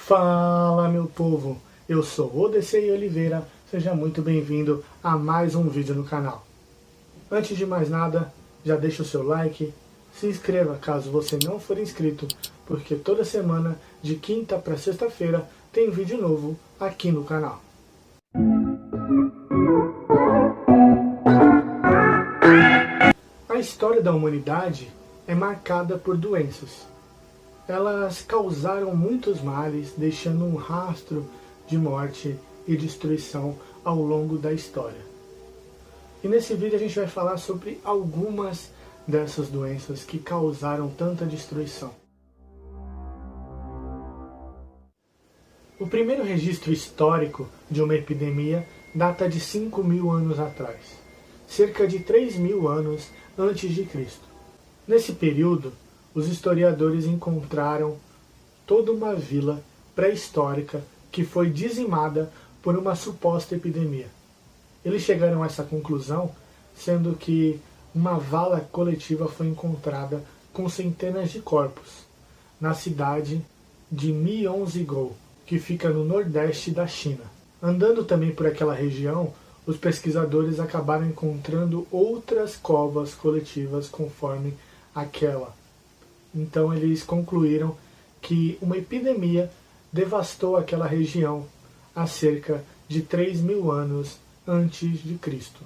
Fala, meu povo, eu sou Odessei Oliveira, seja muito bem-vindo a mais um vídeo no canal. Antes de mais nada, já deixa o seu like, se inscreva caso você não for inscrito, porque toda semana, de quinta para sexta-feira, tem vídeo novo aqui no canal. A história da humanidade é marcada por doenças. Elas causaram muitos males, deixando um rastro de morte e destruição ao longo da história. E nesse vídeo a gente vai falar sobre algumas dessas doenças que causaram tanta destruição. O primeiro registro histórico de uma epidemia data de 5.000 anos atrás, cerca de 3.000 anos antes de Cristo. Nesse período, os historiadores encontraram toda uma vila pré-histórica que foi dizimada por uma suposta epidemia. Eles chegaram a essa conclusão, sendo que uma vala coletiva foi encontrada com centenas de corpos, na cidade de Myeongji-go, que fica no nordeste da China. Andando também por aquela região, os pesquisadores acabaram encontrando outras covas coletivas conforme aquela. Então eles concluíram que uma epidemia devastou aquela região há cerca de 3.000 anos antes de Cristo.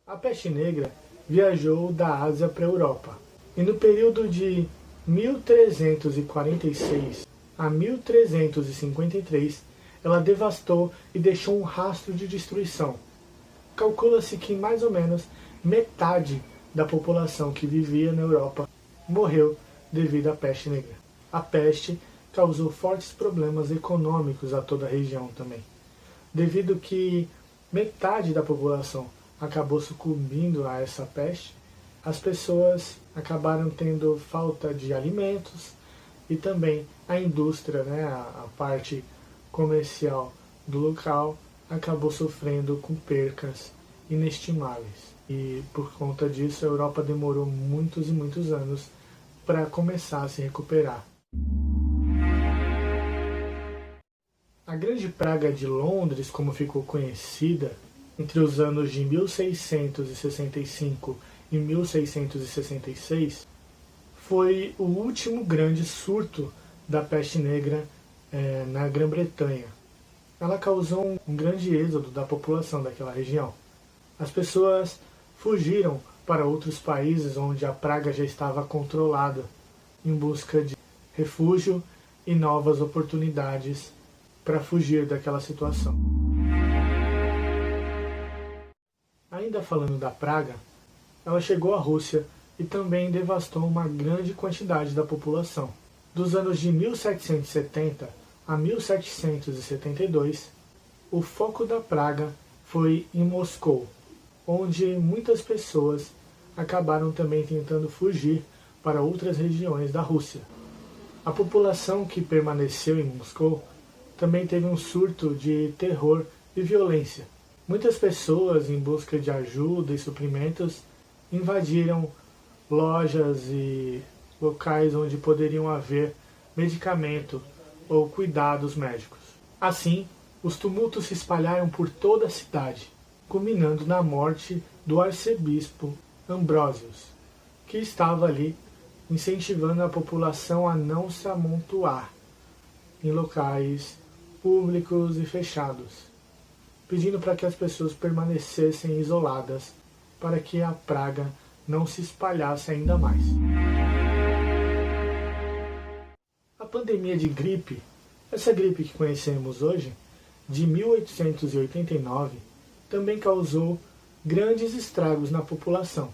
A peste negra viajou da Ásia para a Europa e no período de 1346 a 1353 ela devastou e deixou um rastro de destruição. Calcula-se que mais ou menos metade da população que vivia na Europa morreu devido à peste negra. A peste causou fortes problemas econômicos a toda a região também, devido que metade da população acabou sucumbindo a essa peste. As pessoas acabaram tendo falta de alimentos e também a indústria, a parte comercial do local acabou sofrendo com percas inestimáveis. E por conta disso a Europa demorou muitos e muitos anos para começar a se recuperar. A Grande Praga de Londres, como ficou conhecida, entre os anos de 1665 e 1666, foi o último grande surto da peste negra na Grã-Bretanha. Ela causou um grande êxodo da população daquela região. As pessoas fugiram para outros países onde a praga já estava controlada, em busca de refúgio e novas oportunidades para fugir daquela situação. Ainda falando da praga, ela chegou à Rússia e também devastou uma grande quantidade da população. Dos anos de 1770 a 1772, o foco da praga foi em Moscou, onde muitas pessoas acabaram também tentando fugir para outras regiões da Rússia. A população que permaneceu em Moscou também teve um surto de terror e violência. Muitas pessoas, em busca de ajuda e suprimentos, invadiram lojas e locais onde poderiam haver medicamento ou cuidados médicos. Assim, os tumultos se espalharam por toda a cidade, culminando na morte do arcebispo Ambrósios, que estava ali incentivando a população a não se amontoar em locais públicos e fechados, pedindo para que as pessoas permanecessem isoladas para que a praga não se espalhasse ainda mais. A pandemia de gripe, essa gripe que conhecemos hoje, de 1889, também causou grandes estragos na população.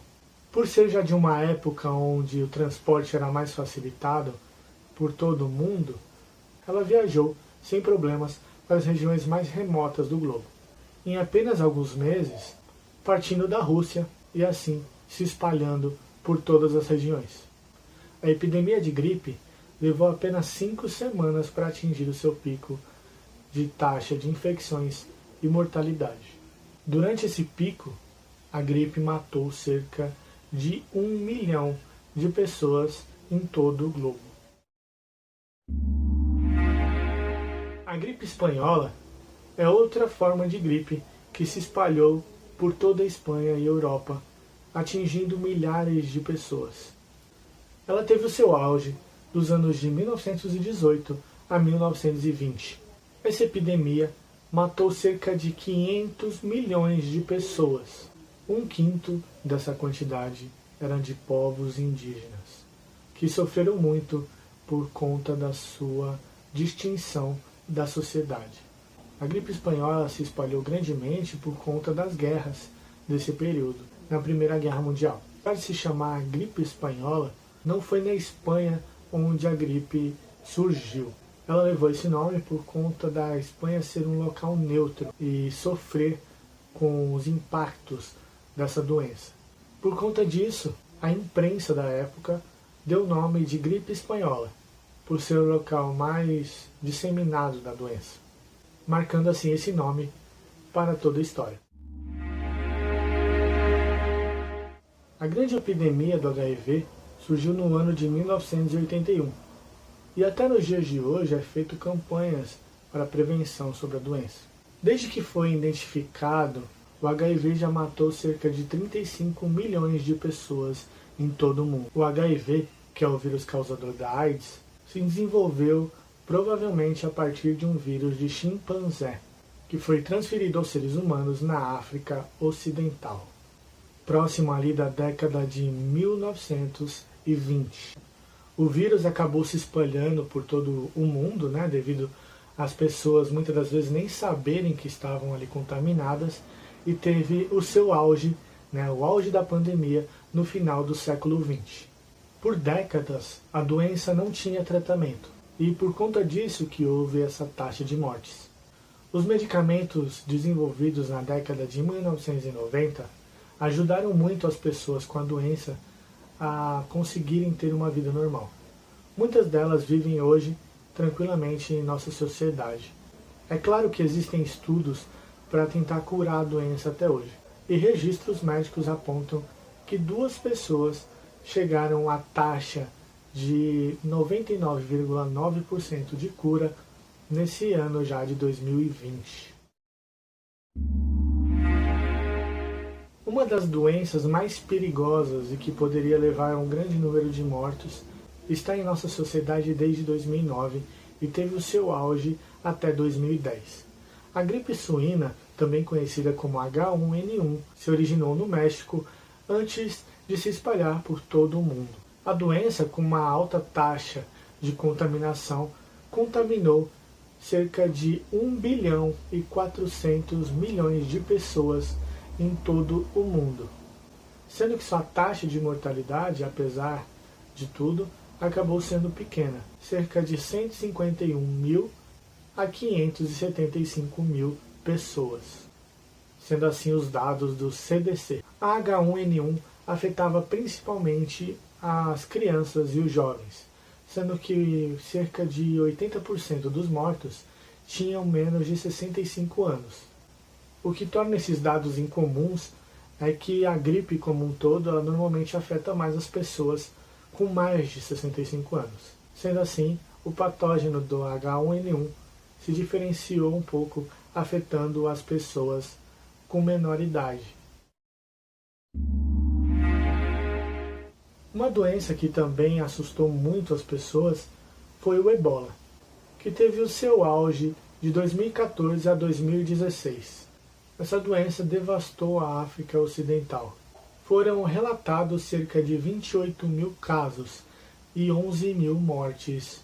Por ser já de uma época onde o transporte era mais facilitado por todo o mundo, ela viajou sem problemas para as regiões mais remotas do globo. Em apenas alguns meses, partindo da Rússia e assim se espalhando por todas as regiões. A epidemia de gripe levou apenas 5 semanas para atingir o seu pico de taxa de infecções e mortalidade. Durante esse pico, a gripe matou cerca de 1 milhão de pessoas em todo o globo. A gripe espanhola é outra forma de gripe que se espalhou por toda a Espanha e Europa, atingindo milhares de pessoas. Ela teve o seu auge dos anos de 1918 a 1920. Essa epidemia matou cerca de 500 milhões de pessoas. Um quinto dessa quantidade eram de povos indígenas, que sofreram muito por conta da sua distinção da sociedade. A gripe espanhola se espalhou grandemente por conta das guerras desse período, na Primeira Guerra Mundial. Para se chamar gripe espanhola, não foi na Espanha onde a gripe surgiu. Ela levou esse nome por conta da Espanha ser um local neutro e sofrer com os impactos dessa doença. Por conta disso, a imprensa da época deu o nome de gripe espanhola, por ser o local mais disseminado da doença, marcando assim esse nome para toda a história. A grande epidemia do HIV surgiu no ano de 1981 e até nos dias de hoje é feito campanhas para prevenção sobre a doença. Desde que foi identificado, o HIV já matou cerca de 35 milhões de pessoas em todo o mundo. O HIV, que é o vírus causador da AIDS, se desenvolveu provavelmente a partir de um vírus de chimpanzé, que foi transferido aos seres humanos na África Ocidental, próximo ali da década de 1920. O vírus acabou se espalhando por todo o mundo, devido às pessoas muitas das vezes nem saberem que estavam ali contaminadas, e teve o seu auge, o auge da pandemia, no final do século XX. Por décadas, a doença não tinha tratamento, e por conta disso que houve essa taxa de mortes. Os medicamentos desenvolvidos na década de 1990 ajudaram muito as pessoas com a doença a conseguirem ter uma vida normal. Muitas delas vivem hoje tranquilamente em nossa sociedade. É claro que existem estudos para tentar curar a doença até hoje, e registros médicos apontam que 2 pessoas chegaram à taxa de 99,9% de cura nesse ano já de 2020. Uma das doenças mais perigosas e que poderia levar a um grande número de mortos está em nossa sociedade desde 2009 e teve o seu auge até 2010. A gripe suína, também conhecida como H1N1, se originou no México antes de se espalhar por todo o mundo. A doença, com uma alta taxa de contaminação, contaminou cerca de 1 bilhão e 400 milhões de pessoas em todo o mundo, sendo que sua taxa de mortalidade, apesar de tudo, acabou sendo pequena, cerca de 151 mil a 575 mil pessoas, sendo assim os dados do CDC. A H1N1 afetava principalmente as crianças e os jovens, sendo que cerca de 80% dos mortos tinham menos de 65 anos. O que torna esses dados incomuns é que a gripe como um todo ela normalmente afeta mais as pessoas com mais de 65 anos. Sendo assim, o patógeno do H1N1 se diferenciou um pouco, afetando as pessoas com menor idade. Uma doença que também assustou muito as pessoas foi o Ebola, que teve o seu auge de 2014 a 2016. Essa doença devastou a África Ocidental. Foram relatados cerca de 28 mil casos e 11 mil mortes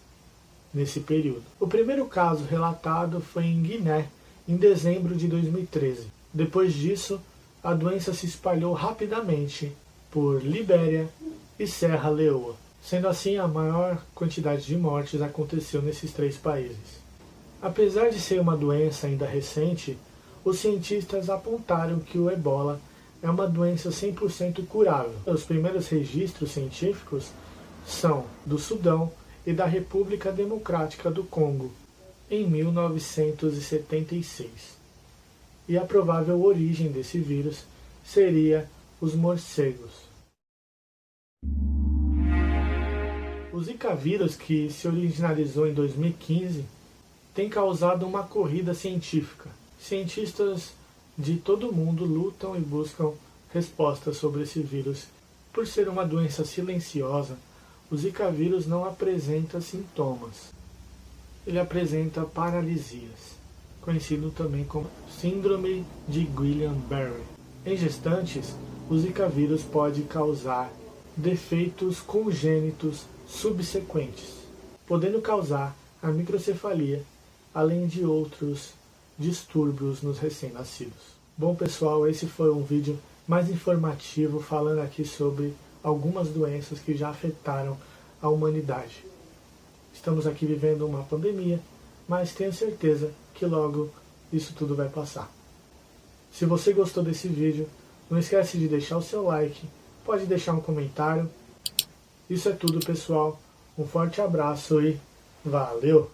nesse período. O primeiro caso relatado foi em Guiné, em dezembro de 2013. Depois disso, a doença se espalhou rapidamente por Libéria e Serra Leoa. Sendo assim, a maior quantidade de mortes aconteceu nesses 3 países. Apesar de ser uma doença ainda recente, os cientistas apontaram que o Ebola é uma doença 100% curável. Os primeiros registros científicos são do Sudão e da República Democrática do Congo, em 1976. E a provável origem desse vírus seria os morcegos. O Zika vírus, que se originalizou em 2015, tem causado uma corrida científica. Cientistas de todo o mundo lutam e buscam respostas sobre esse vírus. Por ser uma doença silenciosa, o Zika vírus não apresenta sintomas. Ele apresenta paralisias, conhecido também como Síndrome de Guillain-Barré. Em gestantes, o Zika vírus pode causar defeitos congênitos subsequentes, podendo causar a microcefalia, além de outros distúrbios nos recém-nascidos. Bom pessoal, esse foi um vídeo mais informativo falando aqui sobre algumas doenças que já afetaram a humanidade. Estamos aqui vivendo uma pandemia, mas tenho certeza que logo isso tudo vai passar. Se você gostou desse vídeo, não esquece de deixar o seu like, pode deixar um comentário. Isso é tudo pessoal, um forte abraço e valeu!